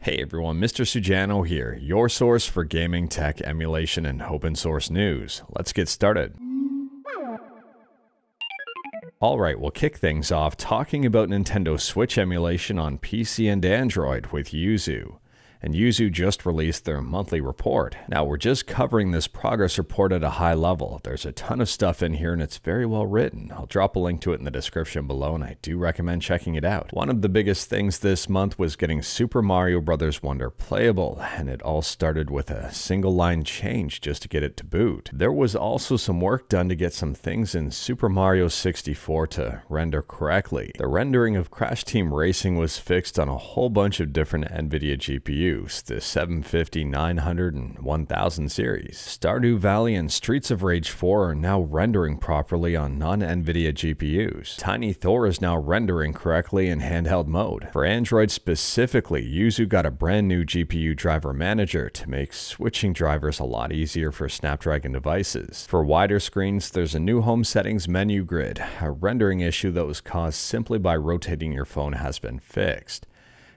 Hey everyone, Mr. Sujano here, your source for gaming, tech, emulation, and open source news. Let's get started. Alright, we'll kick things off talking about Nintendo Switch emulation on PC and Android with Yuzu. And Yuzu just released their monthly report. Now, we're just covering this progress report at a high level. There's a ton of stuff in here and it's very well written. I'll drop a link to it in the description below and I do recommend checking it out. One of the biggest things this month was getting Super Mario Bros. Wonder playable, and it all started with a single line change just to get it to boot. There was also some work done to get some things in Super Mario 64 to render correctly. The rendering of Crash Team Racing was fixed on a whole bunch of different NVIDIA GPUs. The 750, 900, and 1000 series. Stardew Valley and Streets of Rage 4 are now rendering properly on non-NVIDIA GPUs. Tiny Thor is now rendering correctly in handheld mode. For Android specifically, Yuzu got a brand new GPU driver manager to make switching drivers a lot easier for Snapdragon devices. For wider screens, there's a new home settings menu grid. A rendering issue that was caused simply by rotating your phone has been fixed.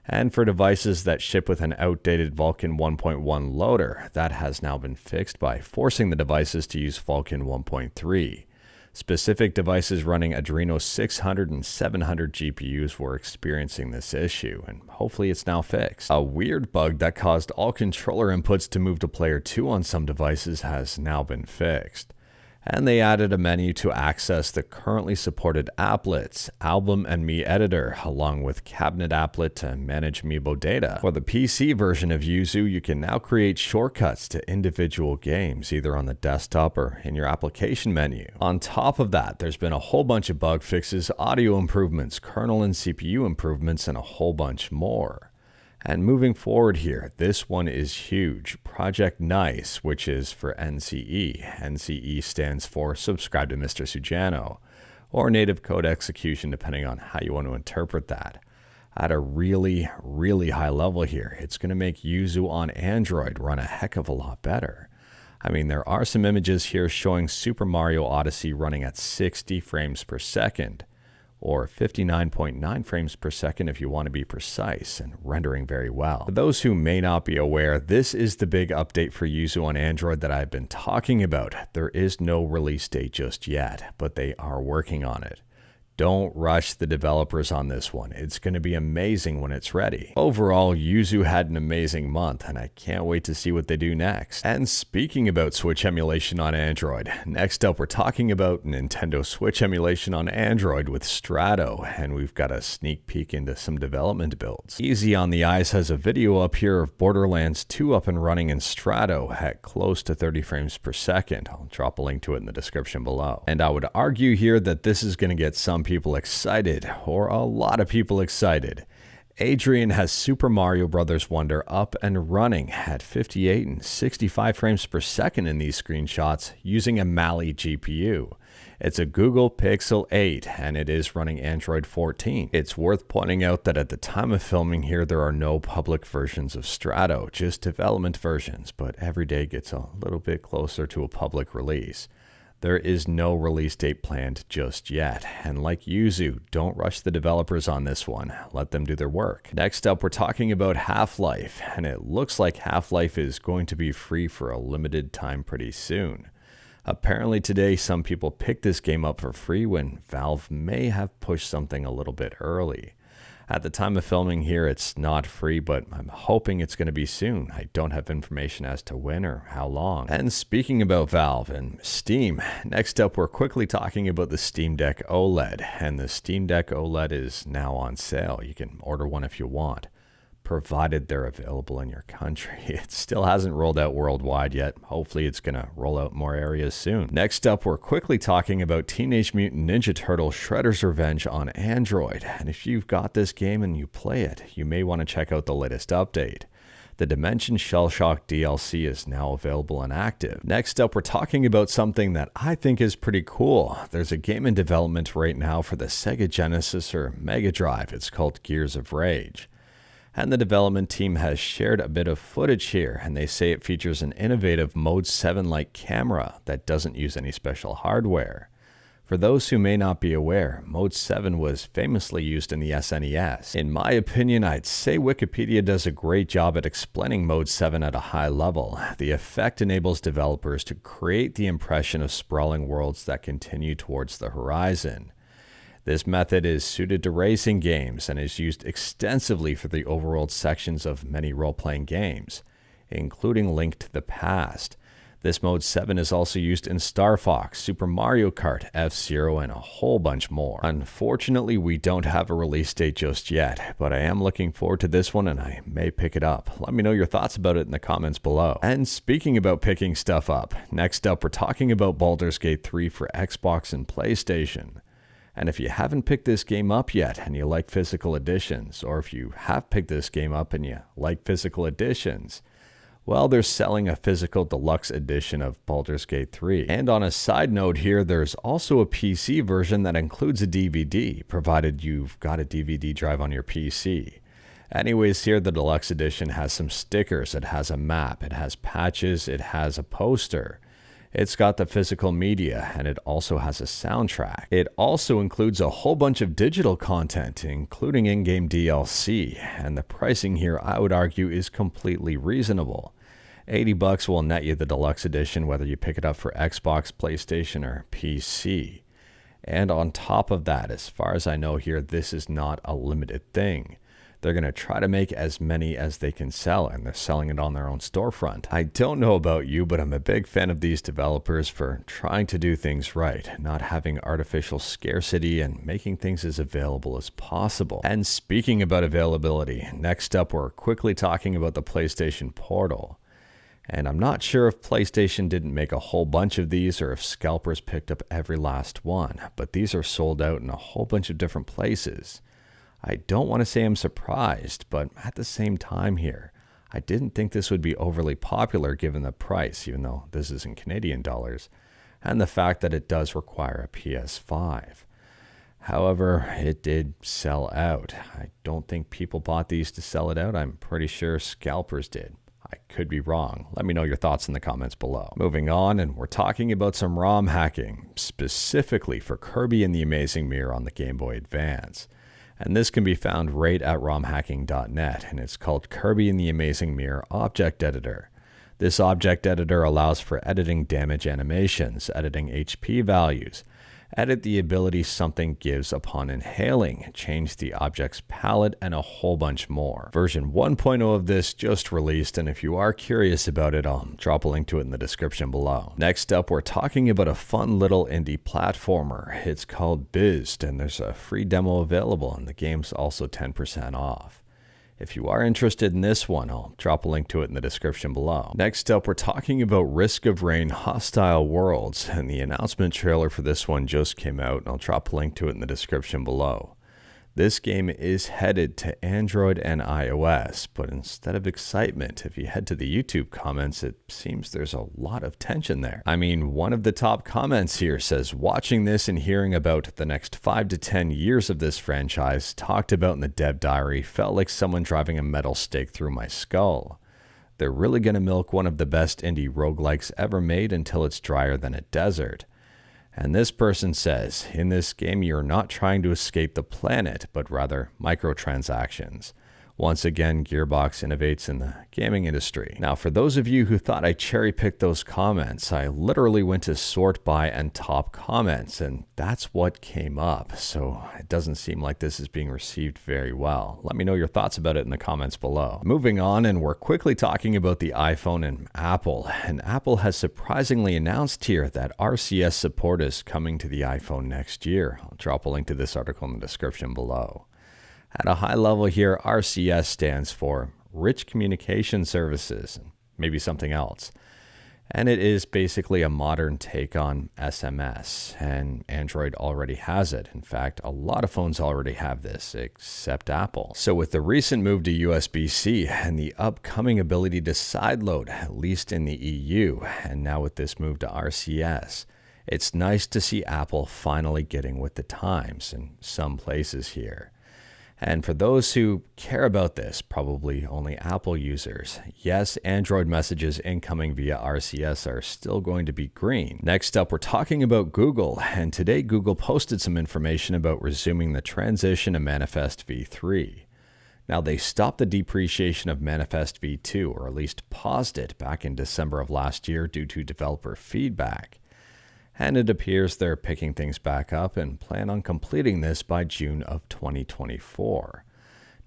And for devices that ship with an outdated Vulkan 1.1 loader, that has now been fixed by forcing the devices to use Vulkan 1.3. Specific devices running Adreno 600 and 700 GPUs were experiencing this issue, and hopefully it's now fixed. A weird bug that caused all controller inputs to move to player 2 on some devices has now been fixed. And they added a menu to access the currently supported applets, Album and Me Editor, along with Cabinet Applet to manage Amiibo data. For the PC version of Yuzu, you can now create shortcuts to individual games, either on the desktop or in your application menu. On top of that, there's been a whole bunch of bug fixes, audio improvements, kernel and CPU improvements, and a whole bunch more. And moving forward here, this one is huge. Project Nice, which is for NCE. NCE stands for Subscribe to Mr. Sujano, or Native Code Execution, depending on how you want to interpret that. At a really high level here, it's going to make Yuzu on Android run a heck of a lot better. I mean, there are some images here showing Super Mario Odyssey running at 60 frames per second. Or 59.9 frames per second if you want to be precise, and rendering very well. For those who may not be aware, this is the big update for Yuzu on Android that I've been talking about. There is no release date just yet, but they are working on it. Don't rush the developers on this one. It's going to be amazing when it's ready. Overall, Yuzu had an amazing month, and I can't wait to see what they do next. And speaking about Switch emulation on Android, next up we're talking about Nintendo Switch emulation on Android with Strato, and we've got a sneak peek into some development builds. Easy on the Eyes has a video up here of Borderlands 2 up and running in Strato at close to 30 frames per second. I'll drop a link to it in the description below. And I would argue here that this is going to get some people excited, or a lot of people excited. Adrian has Super Mario Bros. Wonder up and running at 58 and 65 frames per second in these screenshots using a Mali GPU. It's a Google Pixel 8 and it is running Android 14. It's worth pointing out that at the time of filming here, there are no public versions of Strato, just development versions, but every day gets a little bit closer to a public release. There is no release date planned just yet, and like Yuzu, don't rush the developers on this one. Let them do their work. Next up, we're talking about Half-Life, and it looks like Half-Life is going to be free for a limited time pretty soon. Apparently today, some people picked this game up for free when Valve may have pushed something a little bit early. At the time of filming here, it's not free, but I'm hoping it's going to be soon. I don't have information as to when or how long. And speaking about Valve and Steam, next up we're quickly talking about the Steam Deck OLED. And the Steam Deck OLED is now on sale. You can order one if you want, provided they're available in your country. It still hasn't rolled out worldwide yet. Hopefully it's going to roll out more areas soon. Next up, we're quickly talking about Teenage Mutant Ninja Turtles Shredder's Revenge on Android. And if you've got this game and you play it, you may want to check out the latest update. The Dimension Shell Shock DLC is now available and active. Next up, we're talking about something that I think is pretty cool. There's a game in development right now for the Sega Genesis or Mega Drive. It's called Gears of Rage. And the development team has shared a bit of footage here, and they say it features an innovative Mode 7-like camera that doesn't use any special hardware. For those who may not be aware, Mode 7 was famously used in the SNES. In my opinion, I'd say Wikipedia does a great job at explaining Mode 7 at a high level. The effect enables developers to create the impression of sprawling worlds that continue towards the horizon. This method is suited to racing games and is used extensively for the overworld sections of many role-playing games, including Link to the Past. This Mode 7 is also used in Star Fox, Super Mario Kart, F-Zero, and a whole bunch more. Unfortunately, we don't have a release date just yet, but I am looking forward to this one and I may pick it up. Let me know your thoughts about it in the comments below. And speaking about picking stuff up, next up we're talking about Baldur's Gate 3 for Xbox and PlayStation. And if you haven't picked this game up yet and you like physical editions, or if you have picked this game up and you like physical editions, well, they're selling a physical deluxe edition of Baldur's Gate 3. And on a side note here, there's also a PC version that includes a DVD, provided you've got a DVD drive on your PC. Anyways, here the deluxe edition has some stickers, it has a map, it has patches, it has a poster. It's got the physical media, and it also has a soundtrack. It also includes a whole bunch of digital content, including in-game DLC, and the pricing here, I would argue, is completely reasonable. $80 will net you the deluxe edition whether you pick it up for Xbox, PlayStation, or PC. And on top of that, as far as I know here, this is not a limited thing. They're going to try to make as many as they can sell, and they're selling it on their own storefront. I don't know about you, but I'm a big fan of these developers for trying to do things right, not having artificial scarcity and making things as available as possible. And speaking about availability, next up we're quickly talking about the PlayStation Portal. And I'm not sure if PlayStation didn't make a whole bunch of these or if scalpers picked up every last one, but these are sold out in a whole bunch of different places. I don't want to say I'm surprised, but at the same time here, I didn't think this would be overly popular given the price, even though this is in Canadian dollars, and the fact that it does require a PS5. However, it did sell out. I don't think people bought these to sell it out. I'm pretty sure scalpers did. I could be wrong. Let me know your thoughts in the comments below. Moving on, and we're talking about some ROM hacking, specifically for Kirby and the Amazing Mirror on the Game Boy Advance. And this can be found right at romhacking.net, and it's called Kirby and the Amazing Mirror Object Editor. This object editor allows for editing damage animations, editing HP values, edit the ability something gives upon inhaling, change the object's palette, and a whole bunch more. Version 1.0 of this just released, and if you are curious about it, I'll drop a link to it in the description below. Next up, we're talking about a fun little indie platformer. It's called Bzzzt, and there's a free demo available, and the game's also 10% off. If you are interested in this one, I'll drop a link to it in the description below. Next up, we're talking about Risk of Rain Hostile Worlds, and the announcement trailer for this one just came out, and I'll drop a link to it in the description below. This game is headed to Android and iOS, but instead of excitement, if you head to the YouTube comments, it seems there's a lot of tension there. I mean, one of the top comments here says, watching this and hearing about the next 5 to 10 years of this franchise talked about in the dev diary felt like someone driving a metal stake through my skull. They're really going to milk one of the best indie roguelikes ever made until it's drier than a desert. And this person says, in this game you're not trying to escape the planet, but rather microtransactions. Once again, Gearbox innovates in the gaming industry. Now, for those of you who thought I cherry-picked those comments, I literally went to sort by and top comments, and that's what came up. So it doesn't seem like this is being received very well. Let me know your thoughts about it in the comments below. Moving on, and we're quickly talking about the iPhone and Apple. And Apple has surprisingly announced here that RCS support is coming to the iPhone next year. I'll drop a link to this article in the description below. At a high level here, RCS stands for Rich Communication Services, maybe something else. And it is basically a modern take on SMS, and Android already has it. In fact, a lot of phones already have this, except Apple. So with the recent move to USB-C and the upcoming ability to sideload, at least in the EU, and now with this move to RCS, it's nice to see Apple finally getting with the times in some places here. And for those who care about this, probably only Apple users, yes, Android messages incoming via RCS are still going to be green. Next up, we're talking about Google, and today Google posted some information about resuming the transition to Manifest v3. Now, they stopped the depreciation of Manifest v2, or at least paused it back in December of last year due to developer feedback. And it appears they're picking things back up and plan on completing this by June of 2024.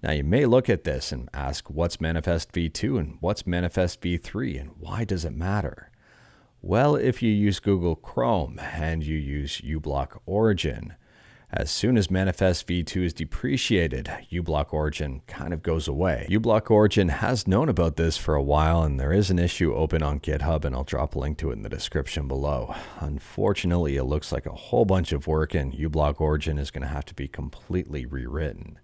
Now, you may look at this and ask, what's Manifest v2 and what's Manifest v3 and why does it matter? Well, if you use Google Chrome and you use ublock Origin, as soon as Manifest v2 is depreciated, ublock Origin kind of goes away. ublock Origin has known about this for a while, and there is an issue open on GitHub, and I'll drop a link to it in the description below. Unfortunately, it looks like a whole bunch of work, and ublock Origin is going to have to be completely rewritten.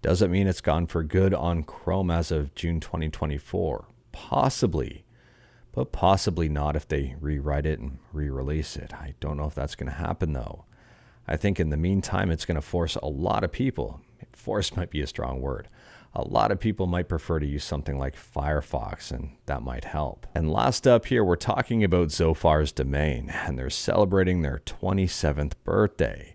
Doesn't mean it's gone for good on Chrome as of June 2024. Possibly, but possibly not if they rewrite it and re-release it. I don't know if that's going to happen, though. I think in the meantime, it's going to force a lot of people, force might be a strong word, a lot of people might prefer to use something like Firefox, and that might help. And last up here, we're talking about Zophars Domain, and they're celebrating their 27th birthday.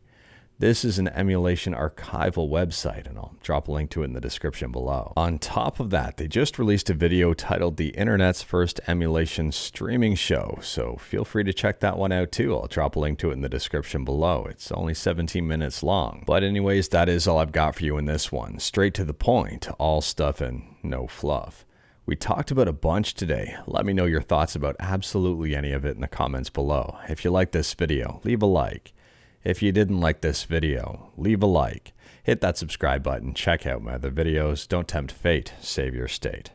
This is an emulation archival website, and I'll drop a link to it in the description below. On top of that, they just released a video titled The Internet's First Emulation Streaming Show, so feel free to check that one out too. I'll drop a link to it in the description below. It's only 17 minutes long. But anyways, that is all I've got for you in this one. Straight to the point, all stuff and no fluff. We talked about a bunch today. Let me know your thoughts about absolutely any of it in the comments below. If you like this video, leave a like. If you didn't like this video, leave a like, hit that subscribe button, check out my other videos, don't tempt fate, save your state.